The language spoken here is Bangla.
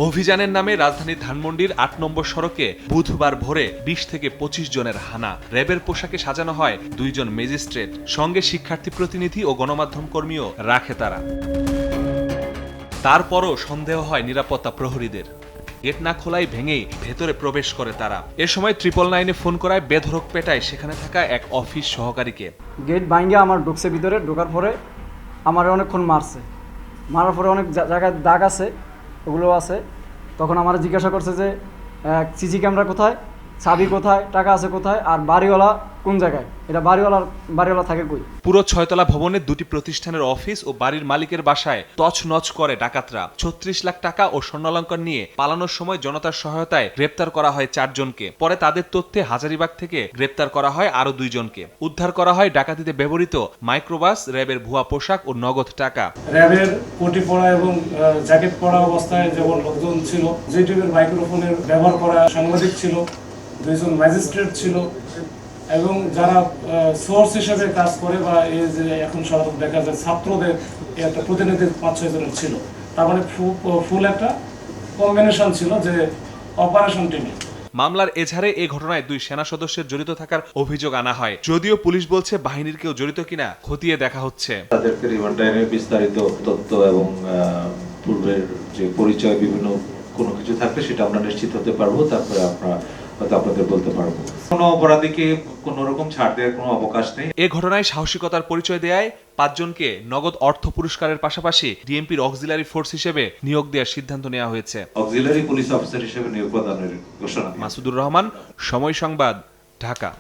অভিযানের নামে রাজধানীর ধানমন্ডির ৮ নম্বর সড়কে বুধবার ভোরে ২০ থেকে ২৫ জনের হানা। র্যাবের পোশাকে সাজানো হয় ২ জন ম্যাজিস্ট্রেট, সঙ্গে শিক্ষার্থী প্রতিনিধি ও গণমাধ্যম কর্মীও রাখে তারা। তারপরও সন্দেহ হয় নিরাপত্তা প্রহরীদের। গেট না খোলাই ভেঙেই ভেতরে প্রবেশ করে তারা। এ সময় 999-এ ফোন করায় বেধড়ক পেটায় সেখানে থাকা এক অফিস সহকারীকে। গেট ভাঙে আমার ঢুকছে ভিতরে, ঢোকার পরে আমার অনেকক্ষণ মারছে। মারার পরে অনেক জায়গায় দাগ আছে, ওগুলো আছে। তখন আমার জিজ্ঞাসা করছে যে সিসি ক্যামেরা কোথায়, চাবি কোথায়, টাকা আছে কোথায়, আর বাড়িওয়ালা কোন জায়গায়, এটা বাড়িওয়ালা থাকে কই। পুরো 6 তলা ভবনের 2টি প্রতিষ্ঠানের অফিস ও বাড়ির মালিকের বাসায় তছনছ করে ডাকাতরা। 36 লাখ টাকা ও স্বর্ণালংকার নিয়ে পালানোর সময় জনতার সহায়তায় গ্রেপ্তার করা হয় 4 জনকে। পরে তাদের তথ্যে হাজারীবাগ থেকে গ্রেপ্তার করা হয় আরো 2 জনকে। উদ্ধার করা হয় ডাকাতিতে ব্যবহৃত মাইক্রোবাস, র্যাবের ভুয়া পোশাক ও নগদ টাকা। র্যাবের কোটি পরা এবং জ্যাকেট পরা অবস্থায় যেমন লোকজন ছিল, জিটিভির মাইক্রোফোনের ব্যবহার করা সাংবাদিক ছিল, 2 জন ম্যাজিস্ট্রেট ছিল, এবং যারা সোর্স হিসেবে কাজ করে বা এই যে এখন সাধারণত দেখা যায় ছাত্রদের একটা প্রতিনিধি 5-6 জনের ছিল। তার মানে ফুল একটা কম্বিনেশন ছিল যে অপারেশন টিমে। মামলার এজাহারে এই ঘটনায় 2 সেনা সদস্যের জড়িত থাকার অভিযোগ আনা হয়। যদিও পুলিশ বলছে বাহিনীর কেউ জড়িত কিনা খতিয়ে দেখা হচ্ছে। তাদেরকে রিমান্ডে বিস্তারিত তথ্য এবং পূর্বের যে পরিচয় বিভিন্ন কোনো কিছু থাকলে সেটা আমরা নিশ্চিত হতে পারবো, তারপরে আপনাদের বলতে পারবো। কোনো অপরাধীকে কোনো রকম ছাড় দেওয়ার কোনো অবকাশ নেই। এ ঘটনায় সাহসিকতার পরিচয় দেয় 5 জনকে নগদ অর্থ পুরস্কারের পাশাপাশি ডিএমপির অক্সিলারি ফোর্স হিসেবে নিয়োগ দেওয়ার সিদ্ধান্ত নেওয়া হয়েছে। অক্সিলারি পুলিশ অফিসার হিসেবে নিয়োগ প্রদানের ঘোষণা। মাসুদুর রহমান, সময় সংবাদ, ঢাকা।